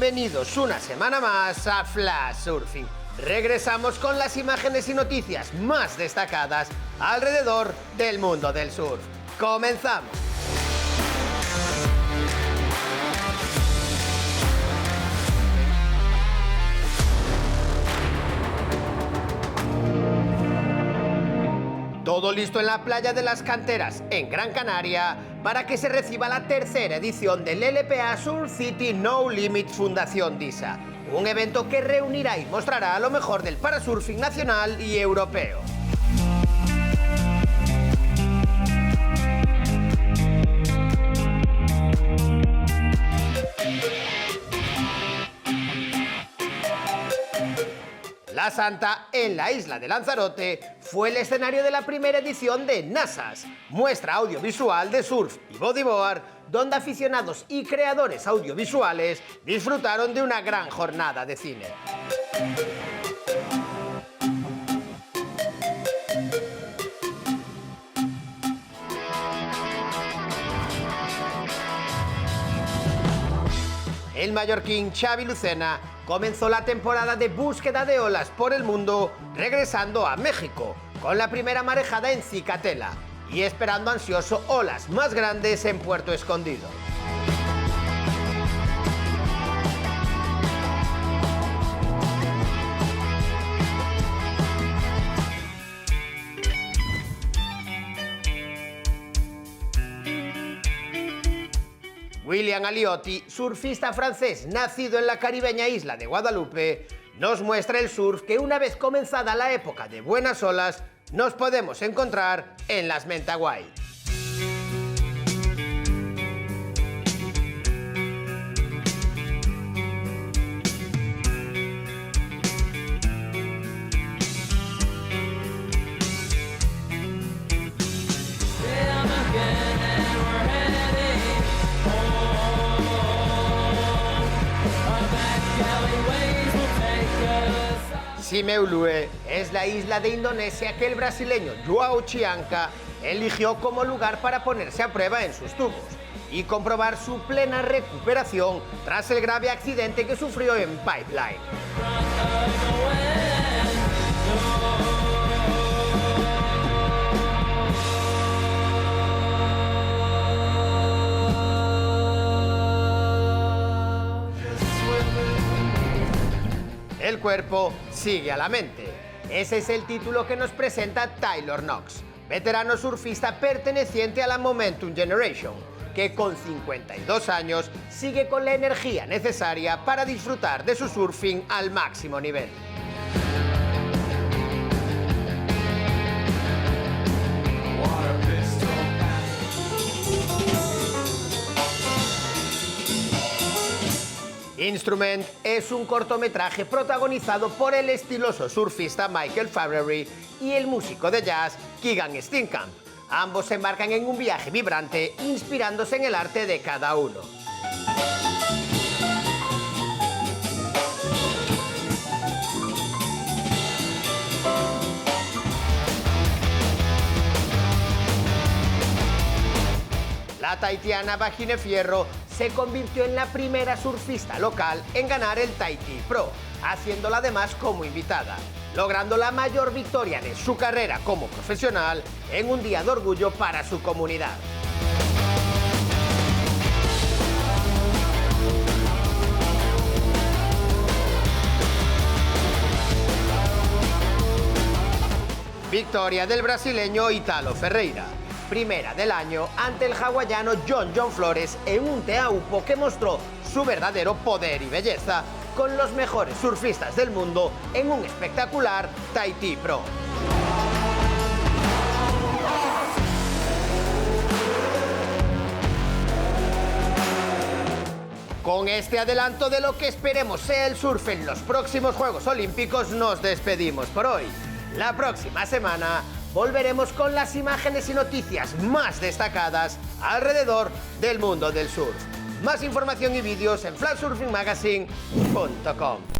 bienvenidos una semana más a Flash Surfing. Regresamos con las imágenes y noticias más destacadas alrededor del mundo del surf. ¡Comenzamos! Todo listo en la playa de las Canteras, en Gran Canaria, para que se reciba la tercera edición del LPA Surf City No Limit Fundación DISA, un evento que reunirá y mostrará lo mejor del parasurfing nacional y europeo. La Santa, en la isla de Lanzarote, fue el escenario de la primera edición de NASAS, muestra audiovisual de surf y bodyboard, donde aficionados y creadores audiovisuales disfrutaron de una gran jornada de cine. El mallorquín Xavi Lucena comenzó la temporada de búsqueda de olas por el mundo regresando a México, con la primera marejada en Cicatela y esperando ansioso olas más grandes en Puerto Escondido. William Aliotti, surfista francés nacido en la caribeña isla de Guadalupe, nos muestra el surf que una vez comenzada la época de buenas olas, nos podemos encontrar en las Mentawai. Simeulue es la isla de Indonesia que el brasileño Joao Chianca eligió como lugar para ponerse a prueba en sus tubos y comprobar su plena recuperación tras el grave accidente que sufrió en Pipeline. El cuerpo sigue a la mente. Ese es el título que nos presenta Taylor Knox, veterano surfista perteneciente a la Momentum Generation, que con 52 años sigue con la energía necesaria para disfrutar de su surfing al máximo nivel. Instrument es un cortometraje protagonizado por el estiloso surfista Michael Fabry y el músico de jazz Keegan Steenkamp. Ambos se embarcan en un viaje vibrante inspirándose en el arte de cada uno. La tahitiana Vagine Fierro se convirtió en la primera surfista local en ganar el Tahiti Pro, haciéndola además como invitada, logrando la mayor victoria de su carrera como profesional en un día de orgullo para su comunidad. Victoria del brasileño Italo Ferreira, primera del año ante el hawaiano John Flores en un Teaupo que mostró su verdadero poder y belleza con los mejores surfistas del mundo en un espectacular Tahiti Pro. Con este adelanto de lo que esperemos sea el surf en los próximos Juegos Olímpicos, nos despedimos por hoy. La próxima semana volveremos con las imágenes y noticias más destacadas alrededor del mundo del surf. Más información y vídeos en flashsurfingmagazine.com.